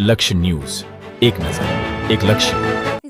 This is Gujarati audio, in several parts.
લક્ષ્ય ન્યૂઝ, એક નજર, એક લક્ષ્ય.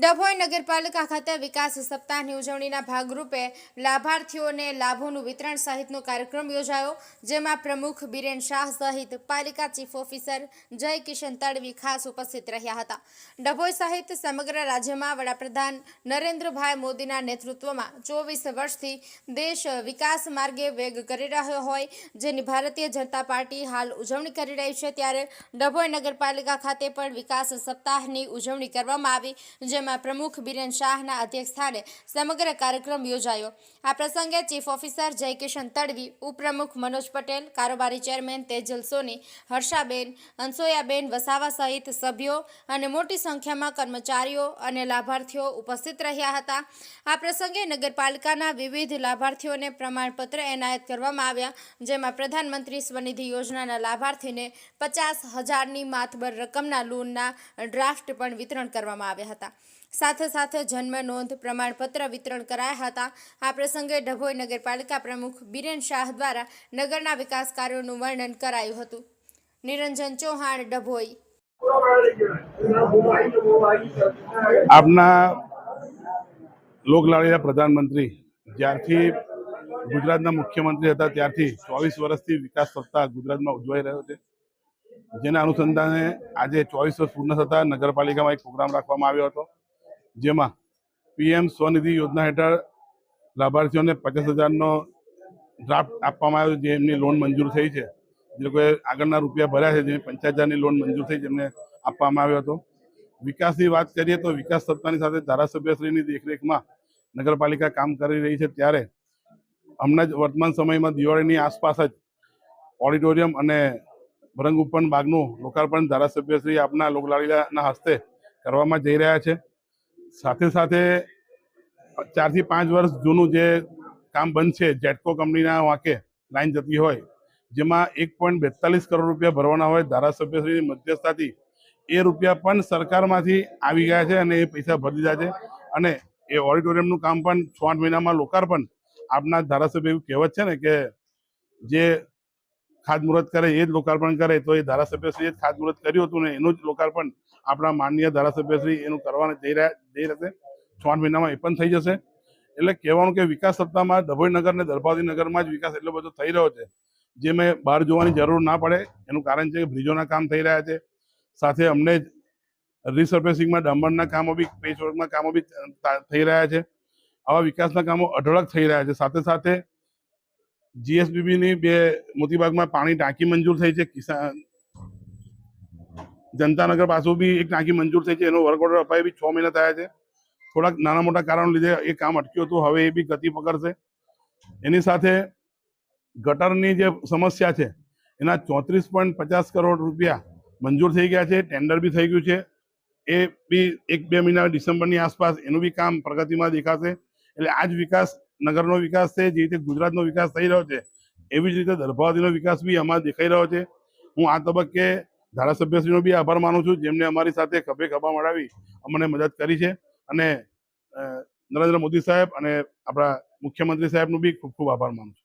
ડભોઈ નગરપાલિકા ખાતે વિકાસ સપ્તાહની ઉજવણીના ભાગરૂપે લાભાર્થીઓને લાભોનું વિતરણ સહિતનો કાર્યક્રમ યોજાયો, જેમાં પ્રમુખ બિરેન શાહ સહિત પાલિકા ચીફ ઓફિસર જય કિશન તડવી ખાસ ઉપસ્થિત રહ્યા હતા. ડભોઈ સહિત સમગ્ર રાજ્યમાં વડાપ્રધાન નરેન્દ્રભાઈ મોદીના નેતૃત્વમાં 24 વર્ષથી દેશ વિકાસ માર્ગે વેગ કરી રહ્યો હોય, જેની ભારતીય જનતા પાર્ટી હાલ ઉજવણી કરી રહી છે, ત્યારે ડભોઈ નગરપાલિકા ખાતે પણ વિકાસ સપ્તાહની ઉજવણી કરવામાં આવી, જેમાં પ્રમુખ બિરેન શાહના અધ્યક્ષસ્થાને સમગ્ર કાર્યક્રમ યોજાયો. આ પ્રસંગે ચીફ ઓફિસર જય કિશન તડવી, ઉપપ્રમુખ મનોજ પટેલ, કારોબારી ચેરમેન તેજલ સોની, હર્ષાબેન, અંસોયાબેન વસાવા સહિત સભ્યો અને મોટી સંખ્યામાં કર્મચારીઓ અને લાભાર્થીઓ ઉપસ્થિત રહ્યા હતા. આ પ્રસંગે નગરપાલિકાના વિવિધ લાભાર્થીઓને પ્રમાણપત્ર એનાયત કરવામાં આવ્યા, જેમાં પ્રધાનમંત્રી સ્વનિધિ યોજનાના લાભાર્થીને 50,000ની માતબર રકમના લોનના ડ્રાફ્ટ પણ વિતરણ કરવામાં આવ્યા હતા. સાથે સાથે જન્મ નોંધ પ્રમાણપત્ર વિતરણ કરાયા હતા. આ પ્રસંગે ડભોઈ નગરપાલિકા પ્રમુખ બિરેન શાહ દ્વારા નગરના વિકાસ કાર્યોનું વર્ણન કરાયું હતું. નિરંજન ચૌહાણ, ડભોઈ. આપના લોકલાડીલા પ્રધાનમંત્રી જ્યારથી ગુજરાતના મુખ્યમંત્રી હતા ત્યારથી 24 વર્ષથી વિકાસ સપ્તાહ ગુજરાતમાં ઉજવાઈ રહ્યો છે. જેના અનુસંધાને આજે 24 વર્ષ પૂર્ણ થતા નગરપાલિકામાં એક પ્રોગ્રામ રાખવામાં આવ્યો હતો, જેમાં પીએમ સ્વનિધિ યોજના હેઠળ લાભાર્થીઓને 50,000નો ડ્રાફ્ટ આપવામાં આવ્યો, જે એમની લોન મંજૂર થઈ છે. જે લોકોએ આગળના રૂપિયા ભર્યા છે, જે 50,000ની લોન મંજૂર થઈ, જેમને આપવામાં આવ્યો હતો. વિકાસની વાત કરીએ તો વિકાસ સત્તાની સાથે ધારાસભ્યશ્રીની દેખરેખમાં નગરપાલિકા કામ કરી રહી છે. ત્યારે હમણાં જ વર્તમાન સમયમાં દિવાળીની આસપાસ જ ઓડિટોરિયમ અને ભરંગુપ્પન બાગનું લોકાર્પણ ધારાસભ્યશ્રી આપના લોકલાડીલાના હસ્તે કરવામાં જઈ રહ્યા છે. સાથે સાથે 4 થી 5 વર્ષ જૂનું જે કામ બંધ છે, જેટકો કંપનીના વાંકે લાઈન જતી હોય, જેમાં 1.42 કરોડ રૂપિયા ભરવાના હોય, ધારાસભ્યશ્રીની મધ્યસ્થતાથી એ રૂપિયા પણ સરકારમાંથી આવી ગયા છે અને એ પૈસા ભરી દીધા છે. અને એ ઓડિટોરિયમનું કામ પણ 6-8 મહિનામાં લોકાર્પણ. આપના ધારાસભ્ય એવું કહેવત છે ને કે જે ખાતમુહૂર્ત કરે એ જ લોકાર્પણ કરે, તો એ ધારાસભ્યશ્રીએ જ ખાતમુહૂર્ત કર્યું હતું ને એનું જ લોકાર્પણ આપણા માનનીય ધારાસભ્યશ્રી એનું કરવાના જઈ રહેશે. 6-8 મહિનામાં એ પણ થઈ જશે. એટલે કહેવાનું કે વિકાસ સત્તામાં ડભોઈ નગર અને દર્ભાવતી નગરમાં જ વિકાસ એટલો બધો થઈ રહ્યો છે, જે મેં બહાર જોવાની જરૂર ના પડે. એનું કારણ છે કે બ્રિજોના કામ થઈ રહ્યા છે, સાથે અમને જ રિસર્ફેસિંગમાં ડામરના કામો બી, પેચવર્કના કામો બી થઈ રહ્યા છે. આવા વિકાસના કામો અઢળક થઈ રહ્યા છે. સાથે સાથે જીએસબીબીની 2 મોતીબાગમાં પાણી ટાંકી મંજૂર થઈ છે. જનતાનગર પાછું બી એક ટાંકી મંજૂર થઈ છે. એનો વર્ક ઓર્ડર અપાય બી 6 મહિના થયા છે. થોડાક નાના મોટા કારણો લીધે એ કામ અટક્યું હતું, હવે એ બી ગતિ પકડશે. એની સાથે ગટરની જે સમસ્યા છે એના 34.50 કરોડ રૂપિયા મંજૂર થઈ ગયા છે. ટેન્ડર બી થઈ ગયું છે. એ બી 1-2 મહિના ડિસેમ્બરની આસપાસ એનું બી કામ પ્રગતિમાં દેખાશે. એટલે આ જ વિકાસ નગરનો વિકાસ છે. જે રીતે ગુજરાતનો વિકાસ થઈ રહ્યો છે, એવી જ રીતે દર્ભાવતીનો વિકાસ બી આમાં દેખાઈ રહ્યો છે. હું આ તબક્કે ધારાસભ્યશ્રીનો બી આભાર માનું છું, જેમને અમારી સાથે ખભે ખભા મળાવી અમને મદદ કરી છે. અને નરેન્દ્ર મોદી સાહેબ અને આપણા મુખ્યમંત્રી સાહેબનું બી ખૂબ ખૂબ આભાર માનું છું.